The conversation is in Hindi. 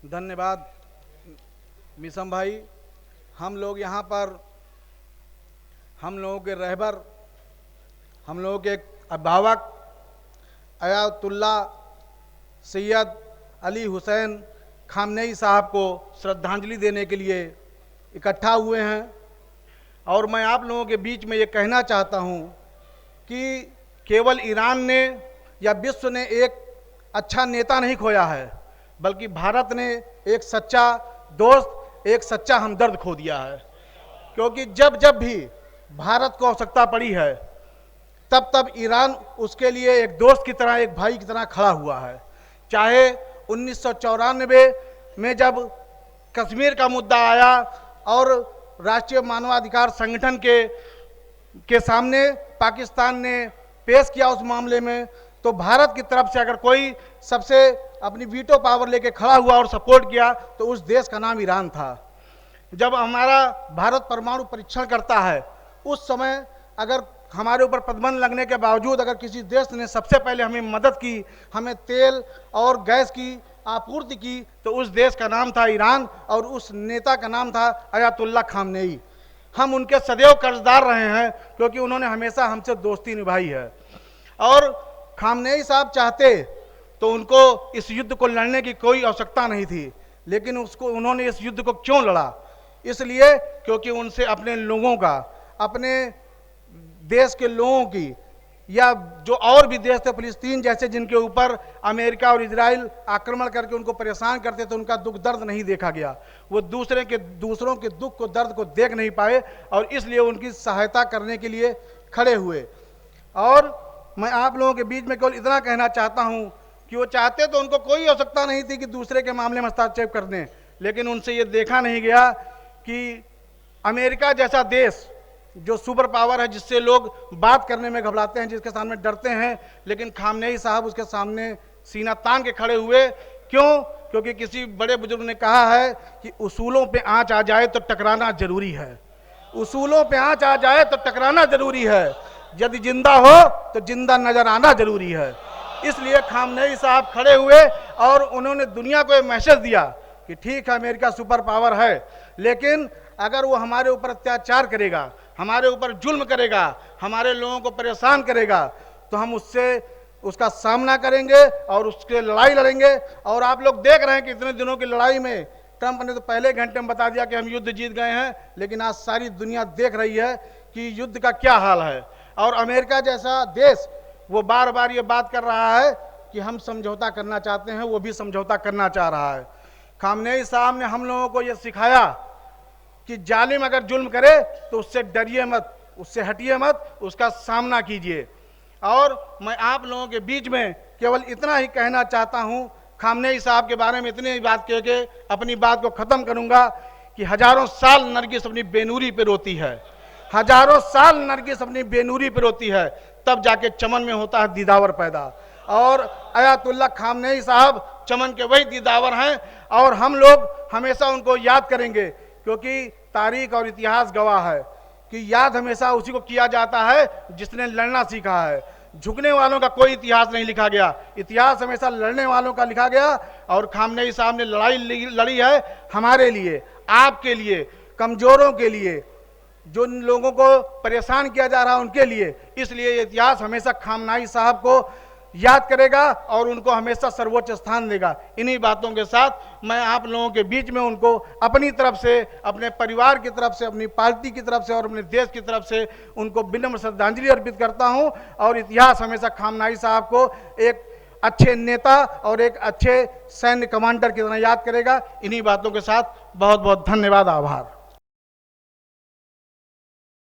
धन्यवाद मिसम भाई। हम लोग यहाँ पर हम लोगों के रहबर, हम लोगों के अभिभावक अयातुल्ला सैयद अली हुसैन खामनेई साहब को श्रद्धांजलि देने के लिए इकट्ठा हुए हैं। और मैं आप लोगों के बीच में ये कहना चाहता हूँ कि केवल ईरान ने या विश्व ने एक अच्छा नेता नहीं खोया है, बल्कि भारत ने एक सच्चा दोस्त, एक सच्चा हमदर्द खो दिया है। क्योंकि जब जब भी भारत को आवश्यकता पड़ी है, तब तब ईरान उसके लिए एक दोस्त की तरह, एक भाई की तरह खड़ा हुआ है। चाहे 1994 में जब कश्मीर का मुद्दा आया और राष्ट्रीय मानवाधिकार संगठन के सामने पाकिस्तान ने पेश किया उस मामले में, तो भारत की तरफ से अगर कोई सबसे अपनी वीटो पावर लेके खड़ा हुआ और सपोर्ट किया तो उस देश का नाम ईरान था। जब हमारा भारत परमाणु परीक्षण करता है, उस समय अगर हमारे ऊपर प्रतिबंध लगने के बावजूद अगर किसी देश ने सबसे पहले हमें मदद की, हमें तेल और गैस की आपूर्ति की, तो उस देश का नाम था ईरान और उस नेता का नाम था अयातुल्ला खामनेई। हम उनके सदैव कर्जदार रहे हैं, क्योंकि उन्होंने हमेशा हमसे दोस्ती निभाई है। और खामनेई साहब चाहते तो उनको इस युद्ध को लड़ने की कोई आवश्यकता नहीं थी, लेकिन उन्होंने इस युद्ध को क्यों लड़ा? इसलिए क्योंकि उनसे अपने लोगों का, अपने देश के लोगों की, या जो और भी देश थे फिलिस्तीन जैसे, जिनके ऊपर अमेरिका और इजराइल आक्रमण करके उनको परेशान करते थे, उनका दुख दर्द नहीं देखा गया। वो दूसरों के दुख को, दर्द को देख नहीं पाए और इसलिए उनकी सहायता करने के लिए खड़े हुए। और मैं आप लोगों के बीच में केवल इतना कहना चाहता हूँ कि वो चाहते तो उनको कोई आवश्यकता नहीं थी कि दूसरे के मामले में हस्तक्षेप कर दें, लेकिन उनसे ये देखा नहीं गया कि अमेरिका जैसा देश जो सुपर पावर है, जिससे लोग बात करने में घबराते हैं, जिसके सामने डरते हैं, लेकिन खामनेई साहब उसके सामने सीना तान के खड़े हुए। क्यों? क्योंकि किसी बड़े बुजुर्ग ने कहा है कि उसूलों पे आंच आ जाए तो टकराना जरूरी है। उसूलों पे आंच आ जाए तो टकराना जरूरी है। यदि जिंदा हो तो जिंदा नजर आना जरूरी है। इसलिए खामनेई साहब खड़े हुए और उन्होंने दुनिया को ये मैसेज दिया कि ठीक है, अमेरिका सुपर पावर है, लेकिन अगर वो हमारे ऊपर अत्याचार करेगा, हमारे ऊपर जुल्म करेगा, हमारे लोगों को परेशान करेगा, तो हम उसका सामना करेंगे और उसके लड़ाई लड़ेंगे। और आप लोग देख रहे हैं कि इतने दिनों की लड़ाई में ट्रंप ने तो पहले घंटे में बता दिया कि हम युद्ध जीत गए हैं, लेकिन आज सारी दुनिया देख रही है कि युद्ध का क्या हाल है। और अमेरिका जैसा देश वो बार बार ये बात कर रहा है कि हम समझौता करना चाहते हैं, वो भी समझौता करना चाह रहा है। खामनेई साहब ने हम लोगों को ये सिखाया कि जालिम अगर जुल्म करे तो उससे डरिए मत, उससे हटिए मत, उसका सामना कीजिए। और मैं आप लोगों के बीच में केवल इतना ही कहना चाहता हूं, खामनेई साहब के बारे में इतनी ही बात कह के अपनी बात को खत्म करूंगा कि हजारों साल नरगिस अपनी बेनूरी पे रोती है, हजारों साल नरगिस अपनी बेनूरी पे रोती है, तब जाके चमन में होता है दीदावर पैदा। और अयातुल्ला खामनेई साहब चमन के वही दीदावर हैं और हम लोग हमेशा उनको याद करेंगे, क्योंकि तारीख और इतिहास गवाह है कि याद हमेशा उसी को किया जाता है जिसने लड़ना सीखा है। झुकने वालों का कोई इतिहास नहीं लिखा गया, इतिहास हमेशा लड़ने वालों का लिखा गया। और खामनेई साहब ने लड़ाई लड़ी है हमारे लिए, आपके लिए, कमजोरों के लिए, जो लोगों को परेशान किया जा रहा है उनके लिए। इसलिए इतिहास हमेशा खामनेई साहब को याद करेगा और उनको हमेशा सर्वोच्च स्थान देगा। इन्हीं बातों के साथ मैं आप लोगों के बीच में उनको अपनी तरफ से, अपने परिवार की तरफ से, अपनी पार्टी की तरफ से और अपने देश की तरफ से उनको विनम्र श्रद्धांजलि अर्पित करता हूं। और इतिहास हमेशा खामनेई साहब को एक अच्छे नेता और एक अच्छे सैन्य कमांडर की तरह याद करेगा। इन्हीं बातों के साथ बहुत बहुत धन्यवाद, आभार।